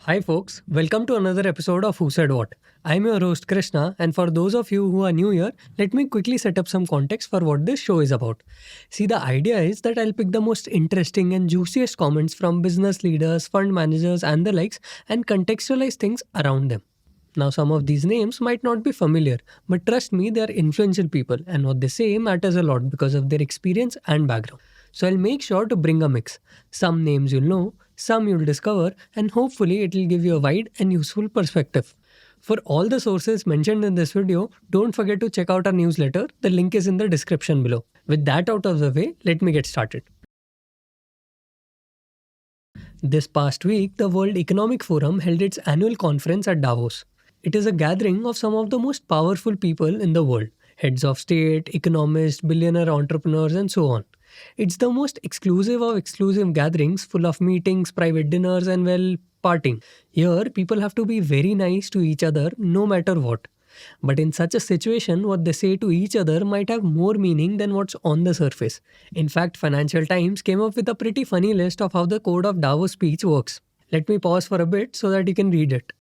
Hi folks, welcome to another episode of Who Said What. I'm your host Krishna, and for those of you who are new here, let me quickly set up some context for what this show is about. See, the idea is that I'll pick the most interesting and juiciest comments from business leaders, fund managers, and the likes and contextualize things around them. Now, some of these names might not be familiar, but trust me, they are influential people, and what they say matters a lot because of their experience and background. So, I'll make sure to bring a mix. Some names you'll know, some you'll discover, and hopefully, it'll give you a wide and useful perspective. For all the sources mentioned in this video, don't forget to check out our newsletter. The link is in the description below. With that out of the way, let me get started. This past week, the World Economic Forum held its annual conference at Davos. It is a gathering of some of the most powerful people in the world, heads of state, economists, billionaire entrepreneurs, and so on. It's the most exclusive of exclusive gatherings full of meetings, private dinners, and well, partying. Here, people have to be very nice to each other no matter what. But in such a situation, what they say to each other might have more meaning than what's on the surface. In fact, Financial Times came up with a pretty funny list of how the code of Davos speech works. Let me pause for a bit so that you can read it.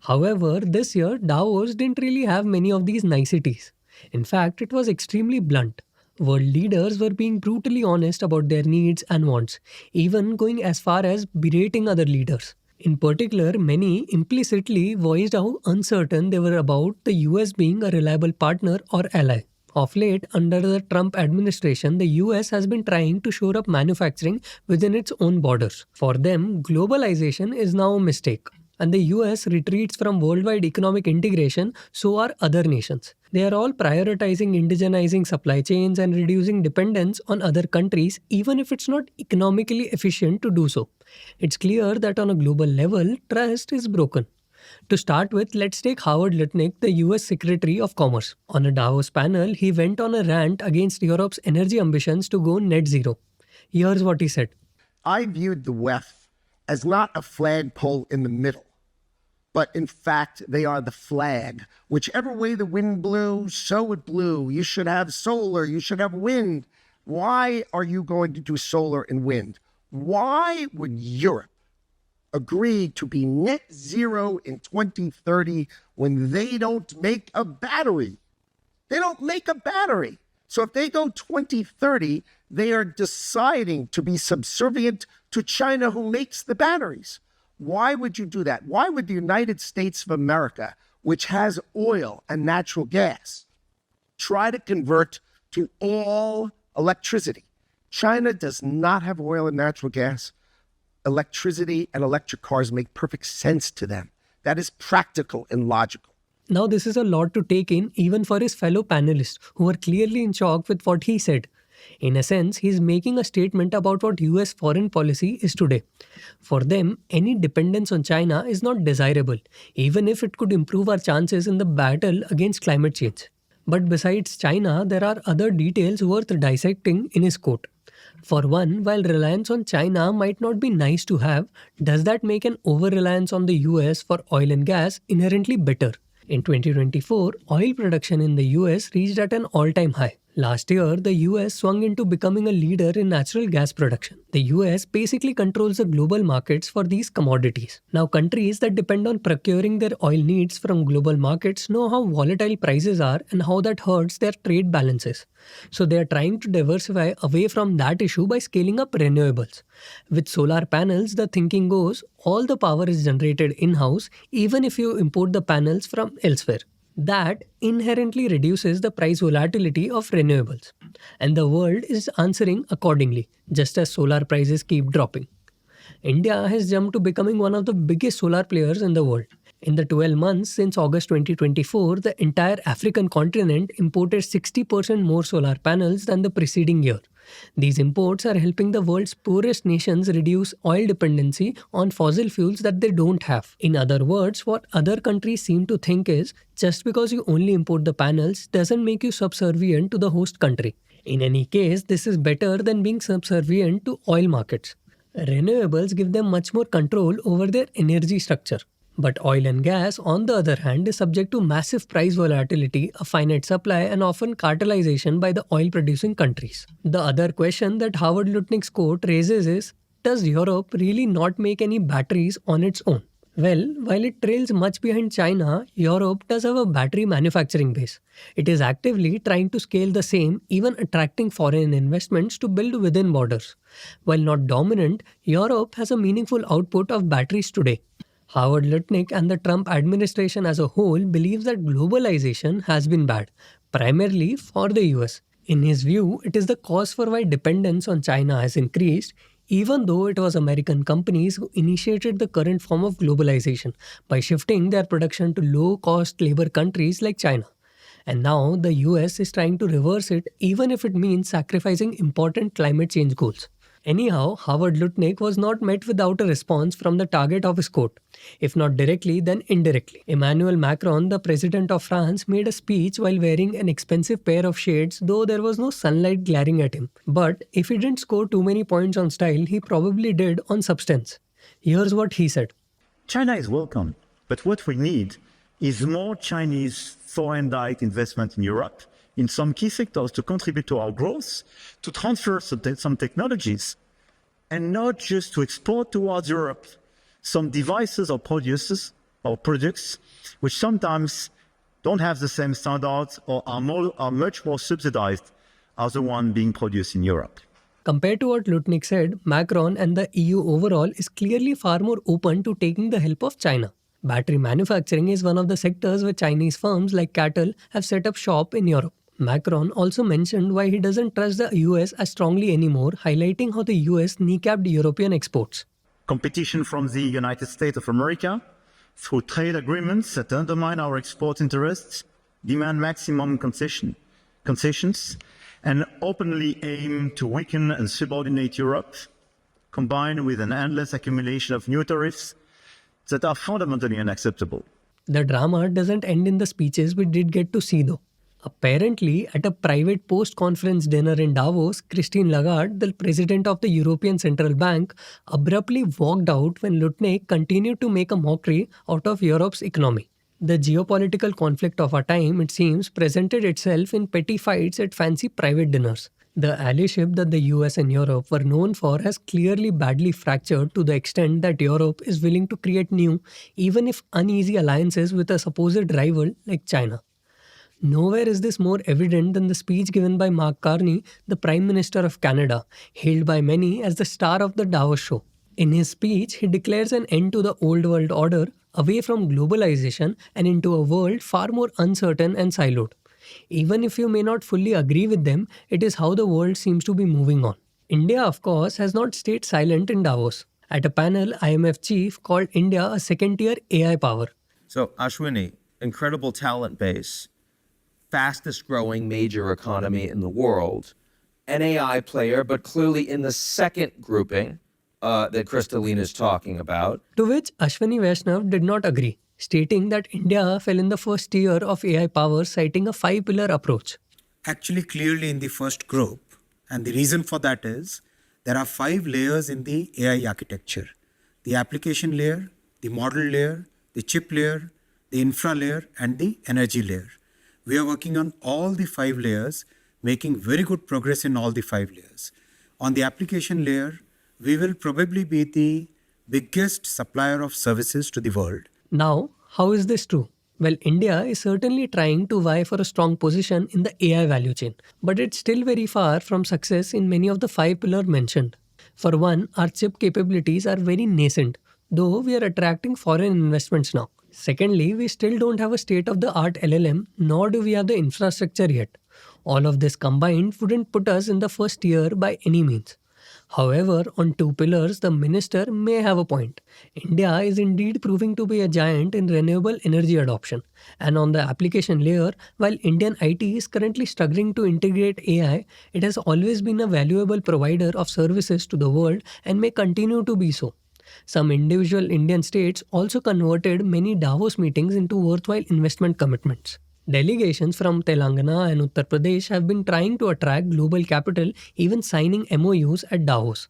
However, this year, Davos didn't really have many of these niceties. In fact, it was extremely blunt. World leaders were being brutally honest about their needs and wants, even going as far as berating other leaders. In particular, many implicitly voiced how uncertain they were about the US being a reliable partner or ally. Of late, under the Trump administration, the US has been trying to shore up manufacturing within its own borders. For them, globalization is now a mistake. And the US retreats from worldwide economic integration, so are other nations. They are all prioritizing indigenizing supply chains and reducing dependence on other countries, even if it's not economically efficient to do so. It's clear that on a global level, trust is broken. To start with, let's take Howard Lutnick, the US Secretary of Commerce. On a Davos panel, he went on a rant against Europe's energy ambitions to go net zero. Here's what he said. I viewed the West as not a flagpole in the middle, but in fact, they are the flag. Whichever way the wind blew, so it blew. You should have solar, you should have wind. Why are you going to do solar and wind? Why would Europe agree to be net zero in 2030 when they don't make a battery? They don't make a battery. So if they go 2030, they are deciding to be subservient to China, who makes the batteries. Why would you do that? Why would the United States of America, which has oil and natural gas, try to convert to all electricity? China does not have oil and natural gas. Electricity and electric cars make perfect sense to them. That is practical and logical. Now, this is a lot to take in even for his fellow panelists who were clearly in shock with what he said. In a sense, he is making a statement about what US foreign policy is today. For them, any dependence on China is not desirable, even if it could improve our chances in the battle against climate change. But besides China, there are other details worth dissecting in his quote. For one, while reliance on China might not be nice to have, does that make an over-reliance on the US for oil and gas inherently better? In 2024, oil production in the US reached at an all-time high. Last year, the US swung into becoming a leader in natural gas production. The US basically controls the global markets for these commodities. Now, countries that depend on procuring their oil needs from global markets know how volatile prices are and how that hurts their trade balances. So they are trying to diversify away from that issue by scaling up renewables. With solar panels, the thinking goes, all the power is generated in-house even if you import the panels from elsewhere. That inherently reduces the price volatility of renewables. And the world is answering accordingly, just as solar prices keep dropping. India has jumped to becoming one of the biggest solar players in the world. In the 12 months since August 2024, the entire African continent imported 60% more solar panels than the preceding year. These imports are helping the world's poorest nations reduce oil dependency on fossil fuels that they don't have. In other words, what other countries seem to think is, just because you only import the panels doesn't make you subservient to the host country. In any case, this is better than being subservient to oil markets. Renewables give them much more control over their energy structure. But oil and gas, on the other hand, is subject to massive price volatility, a finite supply, and often cartelization by the oil-producing countries. The other question that Howard Lutnick's quote raises is, does Europe really not make any batteries on its own? Well, while it trails much behind China, Europe does have a battery manufacturing base. It is actively trying to scale the same, even attracting foreign investments to build within borders. While not dominant, Europe has a meaningful output of batteries today. Howard Lutnick and the Trump administration as a whole believes that globalization has been bad, primarily for the US. In his view, it is the cause for why dependence on China has increased, even though it was American companies who initiated the current form of globalization by shifting their production to low cost labor countries like China. And now the US is trying to reverse it, even if it means sacrificing important climate change goals. Anyhow, Howard Lutnick was not met without a response from the target of his quote. If not directly, then indirectly. Emmanuel Macron, the president of France, made a speech while wearing an expensive pair of shades, though there was no sunlight glaring at him. But if he didn't score too many points on style, he probably did on substance. Here's what he said. China is welcome, but what we need is more Chinese foreign direct investment in Europe, in some key sectors to contribute to our growth, to transfer some technologies, and not just to export towards Europe some devices or products which sometimes don't have the same standards or are much more subsidized as the one being produced in Europe. Compared to what Lutnick said, Macron and the EU overall is clearly far more open to taking the help of China. Battery manufacturing is one of the sectors where Chinese firms like Cattle have set up shop in Europe. Macron also mentioned why he doesn't trust the US as strongly anymore, highlighting how the US kneecapped European exports. Competition from the United States of America through trade agreements that undermine our export interests, demand maximum concessions, and openly aim to weaken and subordinate Europe, combined with an endless accumulation of new tariffs that are fundamentally unacceptable. The drama doesn't end in the speeches we did get to see though. Apparently, at a private post-conference dinner in Davos, Christine Lagarde, the president of the European Central Bank, abruptly walked out when Lutnick continued to make a mockery out of Europe's economy. The geopolitical conflict of our time, it seems, presented itself in petty fights at fancy private dinners. The allyship that the US and Europe were known for has clearly badly fractured to the extent that Europe is willing to create new, even if uneasy alliances with a supposed rival like China. Nowhere is this more evident than the speech given by Mark Carney, the Prime Minister of Canada, hailed by many as the star of the Davos show. In his speech, he declares an end to the old world order, away from globalization and into a world far more uncertain and siloed. Even if you may not fully agree with them, it is how the world seems to be moving on. India, of course, has not stayed silent in Davos. At a panel, IMF chief called India a second-tier AI power. So, Ashwini, incredible talent base, fastest growing major economy in the world, an AI player, but clearly in the second grouping that Kristalina is talking about. To which Ashwini Vaishnav did not agree, stating that India fell in the first tier of AI power, citing a 5-pillar approach. Actually, clearly in the first group, and the reason for that is there are 5 layers in the AI architecture: the application layer, the model layer, the chip layer, the infra layer, and the energy layer. We are working on all the 5 layers, making very good progress in all the 5 layers. On the application layer, we will probably be the biggest supplier of services to the world. Now, how is this true? Well, India is certainly trying to vie for a strong position in the AI value chain, but it's still very far from success in many of the 5 pillars mentioned. For one, our chip capabilities are very nascent, though we are attracting foreign investments now. Secondly, we still don't have a state-of-the-art LLM, nor do we have the infrastructure yet. All of this combined wouldn't put us in the first tier by any means. However, on 2 pillars, the minister may have a point. India is indeed proving to be a giant in renewable energy adoption. And on the application layer, while Indian IT is currently struggling to integrate AI, it has always been a valuable provider of services to the world and may continue to be so. Some individual Indian states also converted many Davos meetings into worthwhile investment commitments. Delegations from Telangana and Uttar Pradesh have been trying to attract global capital, even signing MOUs at Davos.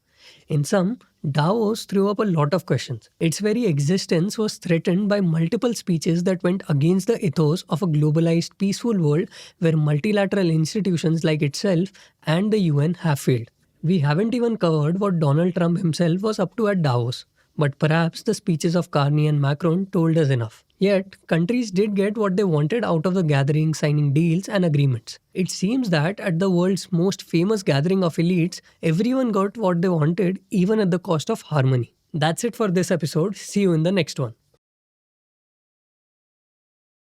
In sum, Davos threw up a lot of questions. Its very existence was threatened by multiple speeches that went against the ethos of a globalized, peaceful world where multilateral institutions like itself and the UN have failed. We haven't even covered what Donald Trump himself was up to at Davos, but perhaps the speeches of Carney and Macron told us enough. Yet, countries did get what they wanted out of the gathering, signing deals and agreements. It seems that at the world's most famous gathering of elites, everyone got what they wanted, even at the cost of harmony. That's it for this episode. See you in the next one.